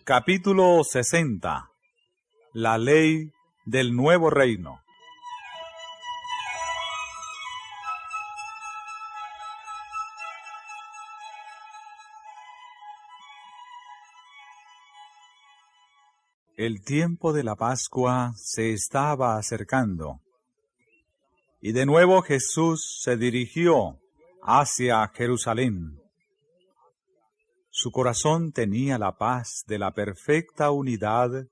Capítulo 60. La ley del nuevo reino. El tiempo de la Pascua se estaba acercando, y de nuevo Jesús se dirigió hacia Jerusalén. Su corazón tenía la paz de la perfecta unidad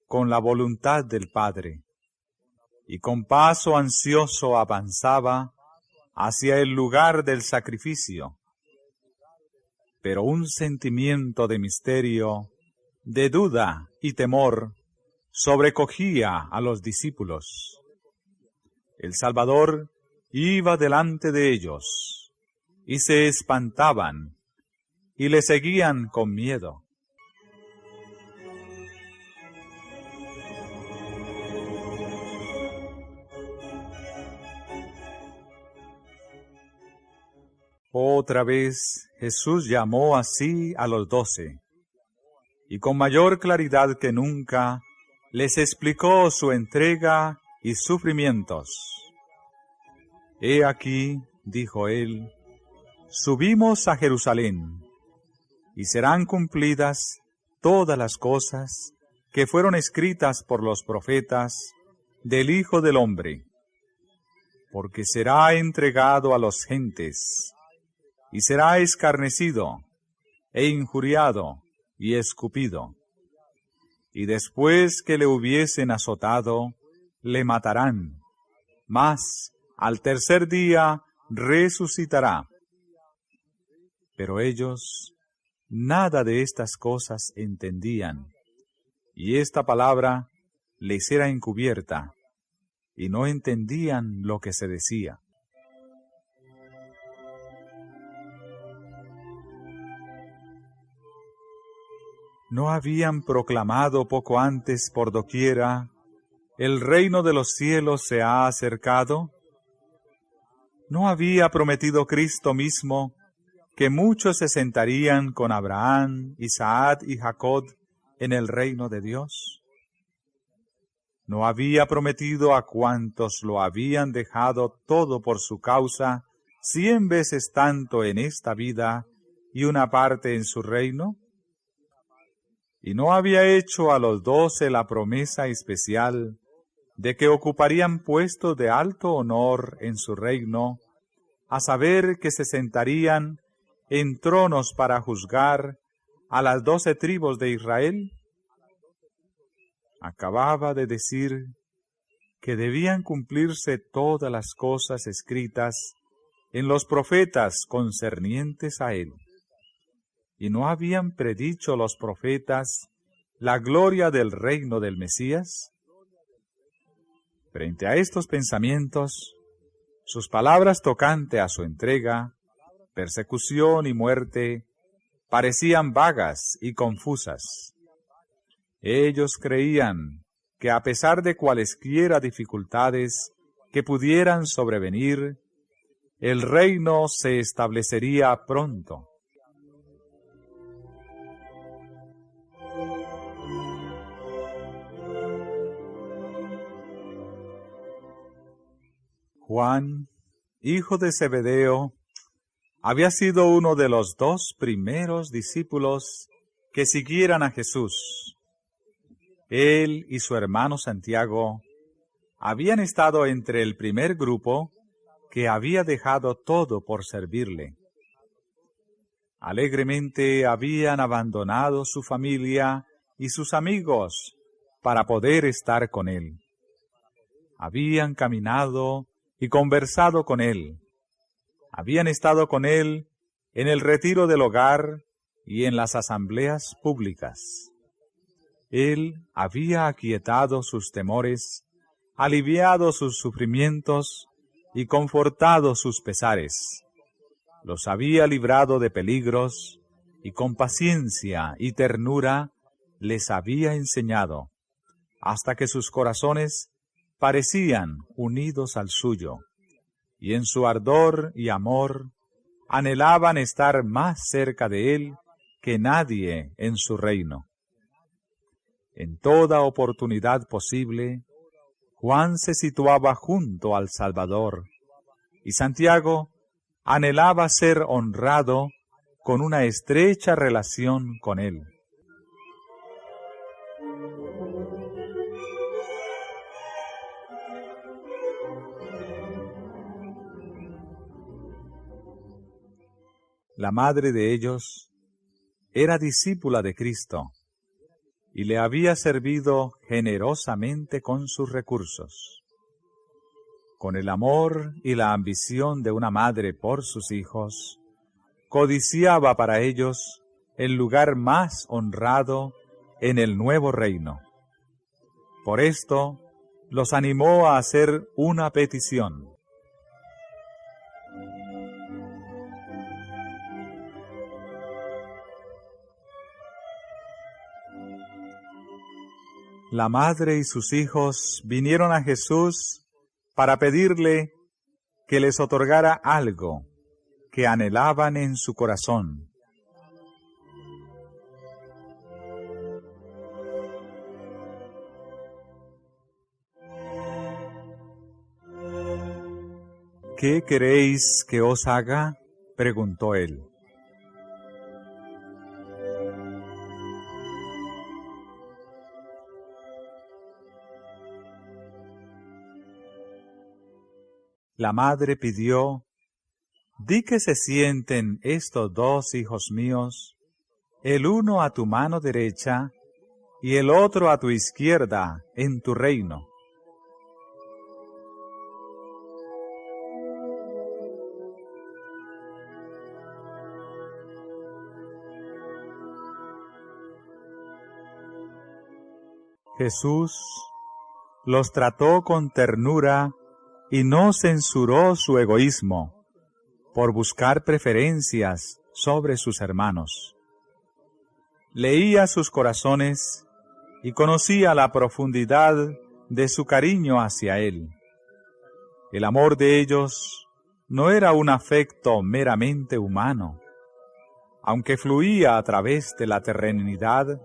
con la voluntad del Padre, y con paso ansioso avanzaba hacia el lugar del sacrificio. Pero un sentimiento de misterio, de duda y temor sobrecogía a los discípulos. El Salvador iba delante de ellos, y se espantaban, y le seguían con miedo. Otra vez Jesús llamó así a los 12, y con mayor claridad que nunca les explicó su entrega y sufrimientos. He aquí, dijo él, subimos a Jerusalén, y serán cumplidas todas las cosas que fueron escritas por los profetas del Hijo del Hombre, porque será entregado a los gentes, y será escarnecido, e injuriado, y escupido. Y después que le hubiesen azotado, le matarán, mas al tercer día resucitará. Pero ellos nada de estas cosas entendían, y esta palabra les era encubierta, y no entendían lo que se decía. ¿No habían proclamado poco antes por doquiera, el reino de los cielos se ha acercado? ¿No había prometido Cristo mismo que muchos se sentarían con Abraham, Isaac y Jacob en el reino de Dios? ¿No había prometido a cuantos lo habían dejado todo por su causa 100 veces tanto en esta vida y una parte en su reino? ¿Y no había hecho a los 12 la promesa especial de que ocuparían puestos de alto honor en su reino, a saber que se sentarían en tronos para juzgar a las 12 tribus de Israel? Acababa de decir que debían cumplirse todas las cosas escritas en los profetas concernientes a él. ¿Y no habían predicho los profetas la gloria del reino del Mesías? Frente a estos pensamientos, sus palabras tocante a su entrega, persecución y muerte parecían vagas y confusas. Ellos creían que a pesar de cualesquiera dificultades que pudieran sobrevenir, el reino se establecería pronto. Juan, hijo de Zebedeo, había sido uno de los 2 primeros discípulos que siguieran a Jesús. Él y su hermano Santiago habían estado entre el primer grupo que había dejado todo por servirle. Alegremente habían abandonado su familia y sus amigos para poder estar con él. Habían caminado y conversado con él. Habían estado con él en el retiro del hogar y en las asambleas públicas. Él había aquietado sus temores, aliviado sus sufrimientos y confortado sus pesares. Los había librado de peligros y con paciencia y ternura les había enseñado, hasta que sus corazones parecían unidos al suyo, y en su ardor y amor anhelaban estar más cerca de él que nadie en su reino. En toda oportunidad posible, Juan se situaba junto al Salvador, y Santiago anhelaba ser honrado con una estrecha relación con él. La madre de ellos era discípula de Cristo y le había servido generosamente con sus recursos. Con el amor y la ambición de una madre por sus hijos, codiciaba para ellos el lugar más honrado en el nuevo reino. Por esto, los animó a hacer una petición. La madre y sus hijos vinieron a Jesús para pedirle que les otorgara algo que anhelaban en su corazón. ¿Qué queréis que os haga?, preguntó él. La madre pidió: «Di que se sienten estos dos hijos míos, el uno a tu mano derecha y el otro a tu izquierda en tu reino». Jesús los trató con ternura y no censuró su egoísmo por buscar preferencias sobre sus hermanos. Leía sus corazones y conocía la profundidad de su cariño hacia él. El amor de ellos no era un afecto meramente humano, aunque fluía a través de la terrenalidad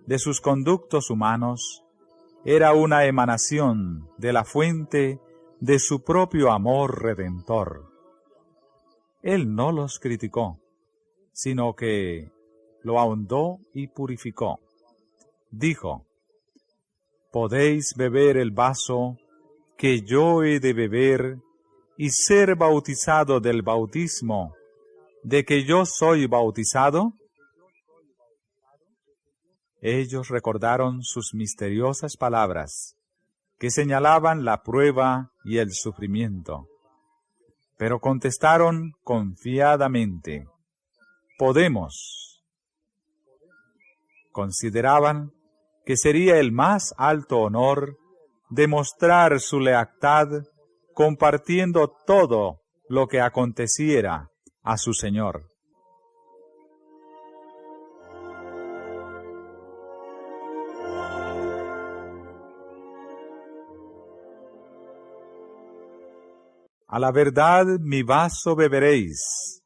de sus conductos humanos, era una emanación de la fuente de su propio amor redentor. Él no los criticó, sino que lo ahondó y purificó. Dijo: «Podéis beber el vaso que yo he de beber y ser bautizado del bautismo de que yo soy bautizado». Ellos recordaron sus misteriosas palabras, que señalaban la prueba y el sufrimiento, pero contestaron confiadamente: «Podemos». Consideraban que sería el más alto honor demostrar su lealtad compartiendo todo lo que aconteciera a su Señor. A la verdad mi vaso beberéis,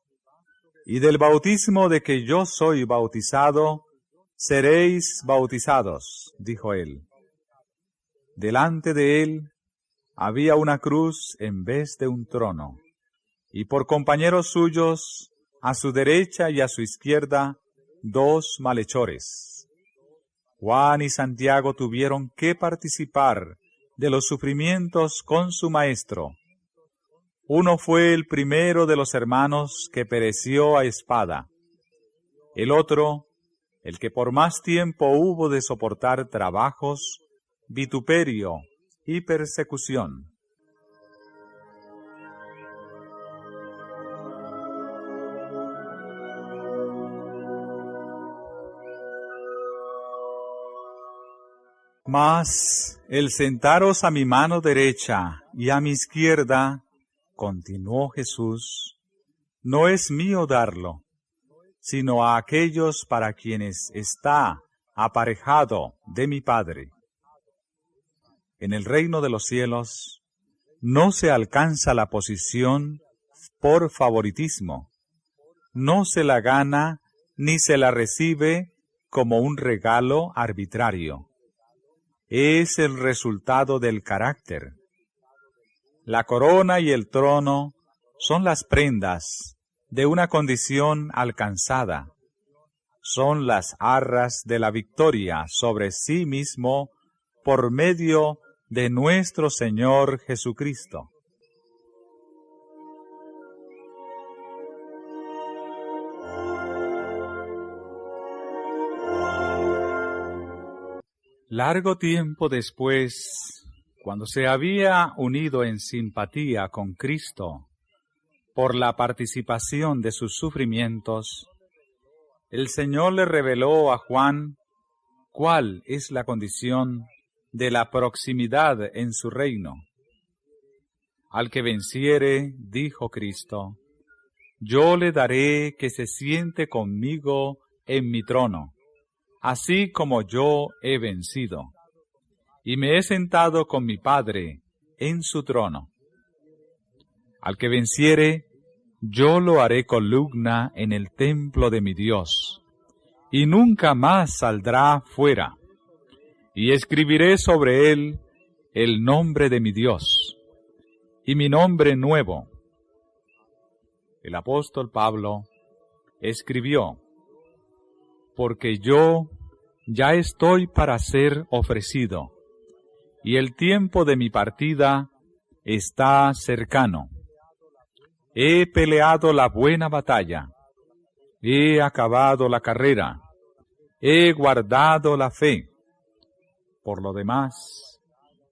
y del bautismo de que yo soy bautizado, seréis bautizados, dijo él. Delante de él había una cruz en vez de un trono, y por compañeros suyos, a su derecha y a su izquierda, dos malhechores. Juan y Santiago tuvieron que participar de los sufrimientos con su maestro. Uno fue el primero de los hermanos que pereció a espada. El otro, el que por más tiempo hubo de soportar trabajos, vituperio y persecución. Mas el sentaros a mi mano derecha y a mi izquierda, continuó Jesús, no es mío darlo, sino a aquellos para quienes está aparejado de mi Padre. En el reino de los cielos no se alcanza la posición por favoritismo, no se la gana ni se la recibe como un regalo arbitrario. es el resultado del carácter. La corona y el trono son las prendas de una condición alcanzada. Son las arras de la victoria sobre sí mismo por medio de nuestro Señor Jesucristo. Largo tiempo después, cuando se había unido en simpatía con Cristo por la participación de sus sufrimientos, el Señor le reveló a Juan cuál es la condición de la proximidad en su reino. Al que venciere, dijo Cristo, yo le daré que se siente conmigo en mi trono, así como yo he vencido, y me he sentado con mi Padre en su trono. Al que venciere, yo lo haré columna en el templo de mi Dios, y nunca más saldrá fuera, y escribiré sobre él el nombre de mi Dios, y mi nombre nuevo. El apóstol Pablo escribió, porque yo ya estoy para ser ofrecido, y el tiempo de mi partida está cercano. He peleado la buena batalla, he acabado la carrera, he guardado la fe. Por lo demás,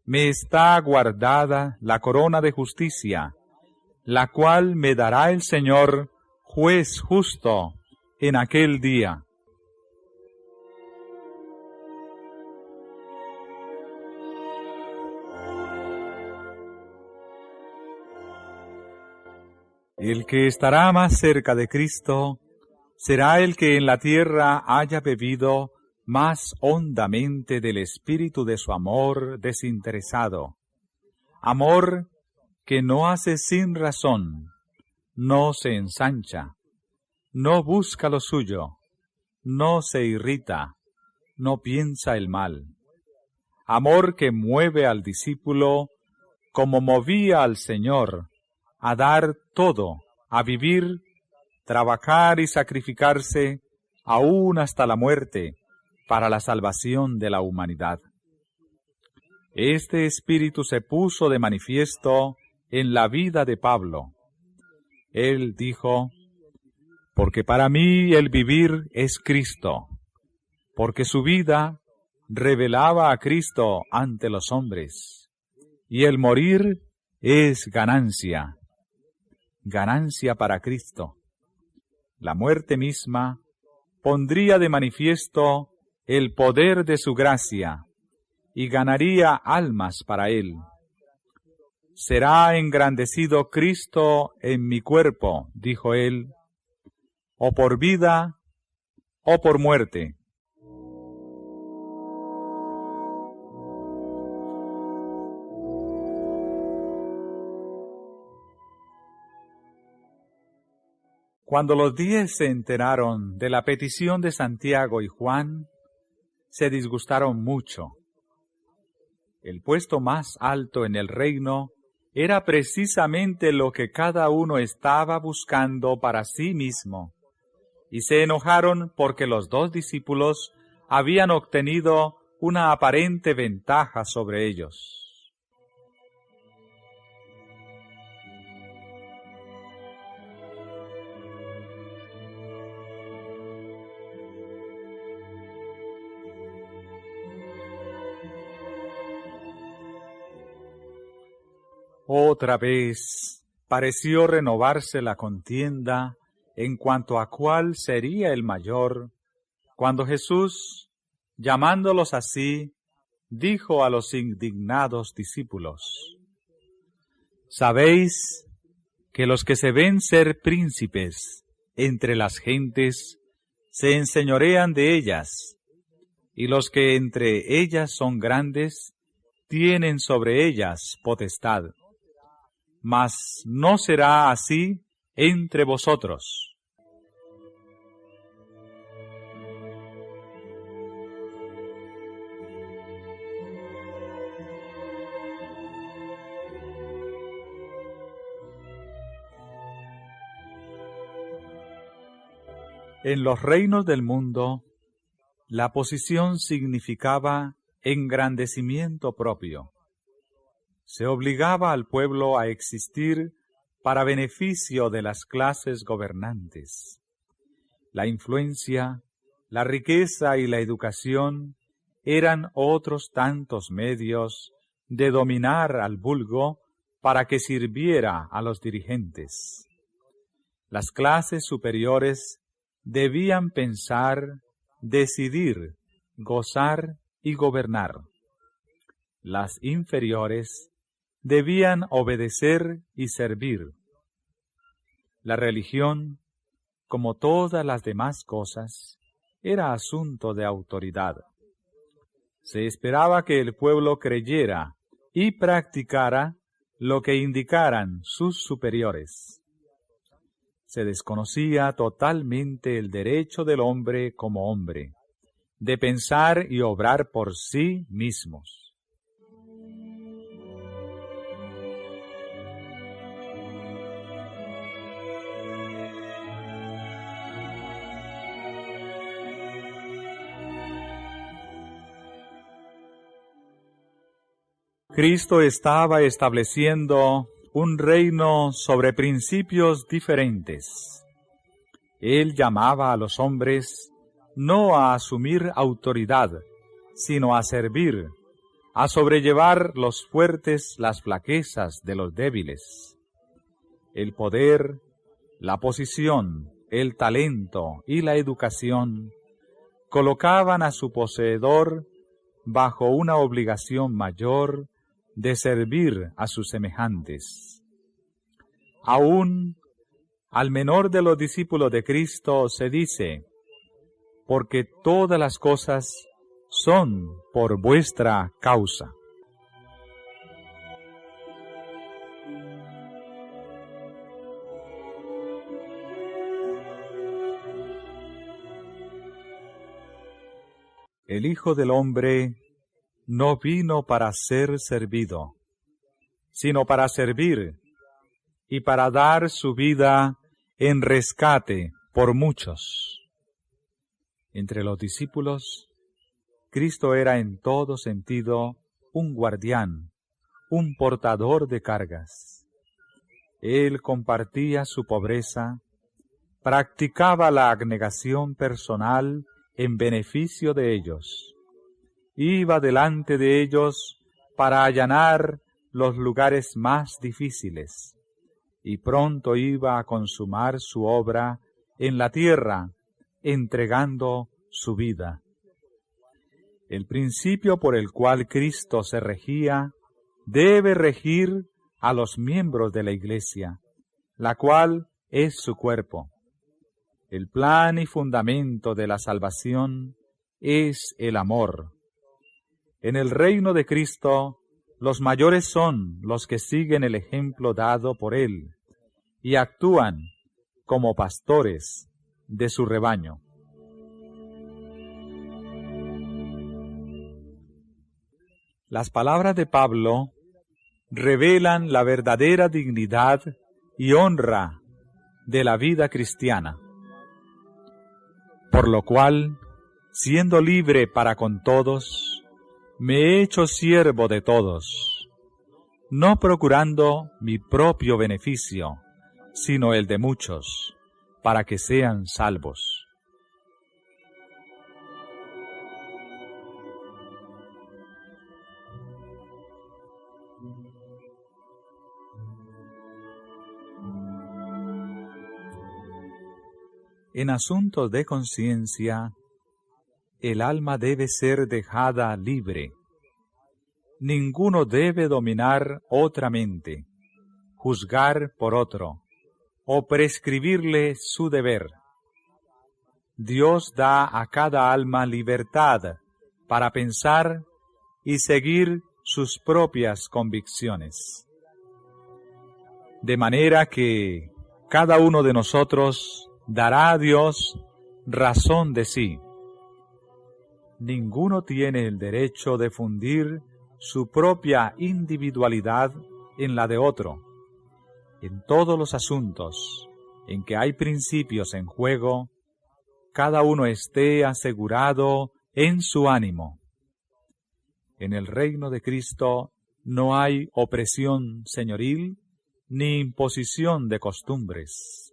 me está guardada la corona de justicia, la cual me dará el Señor, juez justo, en aquel día. El que estará más cerca de Cristo será el que en la tierra haya bebido más hondamente del espíritu de su amor desinteresado, amor que no hace sin razón, no se ensancha, no busca lo suyo, no se irrita, no piensa el mal, amor que mueve al discípulo como movía al Señor, a dar todo, a vivir, trabajar y sacrificarse, aún hasta la muerte, para la salvación de la humanidad. Este espíritu se puso de manifiesto en la vida de Pablo. Él dijo, porque para mí el vivir es Cristo, porque su vida revelaba a Cristo ante los hombres, y el morir es ganancia. Ganancia para Cristo. La muerte misma pondría de manifiesto el poder de su gracia y ganaría almas para Él. Será engrandecido Cristo en mi cuerpo, dijo Él, o por vida o por muerte. Cuando los 10 se enteraron de la petición de Santiago y Juan, se disgustaron mucho. El puesto más alto en el reino era precisamente lo que cada uno estaba buscando para sí mismo, y se enojaron porque los 2 discípulos habían obtenido una aparente ventaja sobre ellos. Otra vez pareció renovarse la contienda en cuanto a cuál sería el mayor, cuando Jesús, llamándolos así, dijo a los indignados discípulos, ¿sabéis que los que se ven ser príncipes entre las gentes se enseñorean de ellas, y los que entre ellas son grandes tienen sobre ellas potestad? Mas no será así entre vosotros. En los reinos del mundo, la posición significaba engrandecimiento propio. Se obligaba al pueblo a existir para beneficio de las clases gobernantes. La influencia, la riqueza y la educación eran otros tantos medios de dominar al vulgo para que sirviera a los dirigentes. Las clases superiores debían pensar, decidir, gozar y gobernar. Las inferiores debían obedecer y servir. La religión, como todas las demás cosas, era asunto de autoridad. Se esperaba que el pueblo creyera y practicara lo que indicaran sus superiores. Se desconocía totalmente el derecho del hombre como hombre, de pensar y obrar por sí mismos. Cristo estaba estableciendo un reino sobre principios diferentes. Él llamaba a los hombres no a asumir autoridad, sino a servir, a sobrellevar los fuertes las flaquezas de los débiles. El poder, la posición, el talento y la educación colocaban a su poseedor bajo una obligación mayor de servir a sus semejantes. Aún al menor de los discípulos de Cristo se dice, porque todas las cosas son por vuestra causa. El Hijo del Hombre no vino para ser servido, sino para servir y para dar su vida en rescate por muchos. Entre los discípulos, Cristo era en todo sentido un guardián, un portador de cargas. Él compartía su pobreza, practicaba la abnegación personal en beneficio de ellos. Iba delante de ellos para allanar los lugares más difíciles, y pronto iba a consumar su obra en la tierra, entregando su vida. El principio por el cual Cristo se regía debe regir a los miembros de la Iglesia, la cual es su cuerpo. El plan y fundamento de la salvación es el amor. En el reino de Cristo, los mayores son los que siguen el ejemplo dado por Él y actúan como pastores de su rebaño. Las palabras de Pablo revelan la verdadera dignidad y honra de la vida cristiana, por lo cual, siendo libre para con todos, me he hecho siervo de todos, no procurando mi propio beneficio, sino el de muchos, para que sean salvos. En asuntos de conciencia, el alma debe ser dejada libre. Ninguno debe dominar otra mente, juzgar por otro, o prescribirle su deber. Dios da a cada alma libertad para pensar y seguir sus propias convicciones. De manera que cada uno de nosotros dará a Dios razón de sí. Ninguno tiene el derecho de fundir su propia individualidad en la de otro. En todos los asuntos en que hay principios en juego, cada uno esté asegurado en su ánimo. En el reino de Cristo no hay opresión señoril ni imposición de costumbres.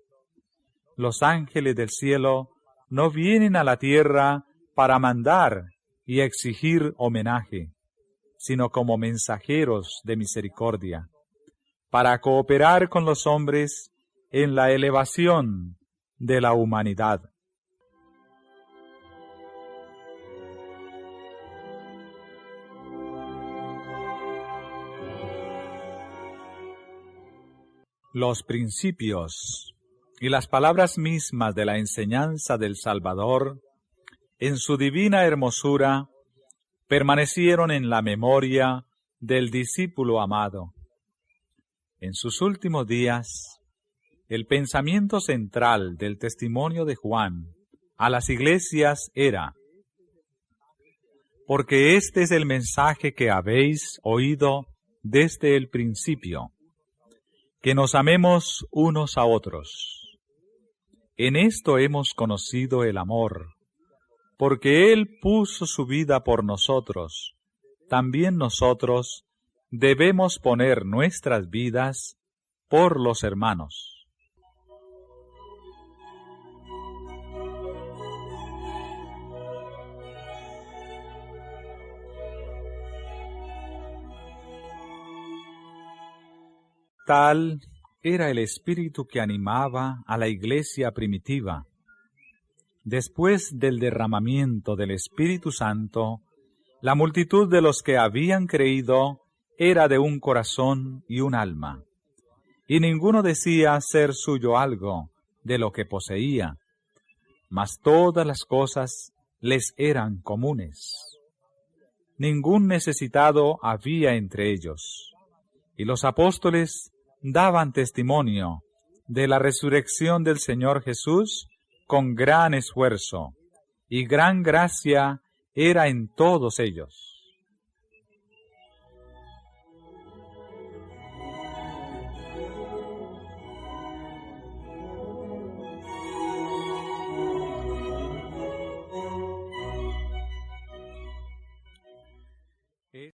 Los ángeles del cielo no vienen a la tierra para mandar y exigir homenaje, sino como mensajeros de misericordia, para cooperar con los hombres en la elevación de la humanidad. Los principios y las palabras mismas de la enseñanza del Salvador, en su divina hermosura, permanecieron en la memoria del discípulo amado. En sus últimos días, el pensamiento central del testimonio de Juan a las iglesias era: porque este es el mensaje que habéis oído desde el principio, que nos amemos unos a otros. En esto hemos conocido el amor, porque Él puso su vida por nosotros. También nosotros debemos poner nuestras vidas por los hermanos. Tal era el espíritu que animaba a la iglesia primitiva. Después del derramamiento del Espíritu Santo, la multitud de los que habían creído era de un corazón y un alma, y ninguno decía ser suyo algo de lo que poseía, mas todas las cosas les eran comunes. Ningún necesitado había entre ellos, y los apóstoles daban testimonio de la resurrección del Señor Jesús con gran esfuerzo, y gran gracia era en todos ellos.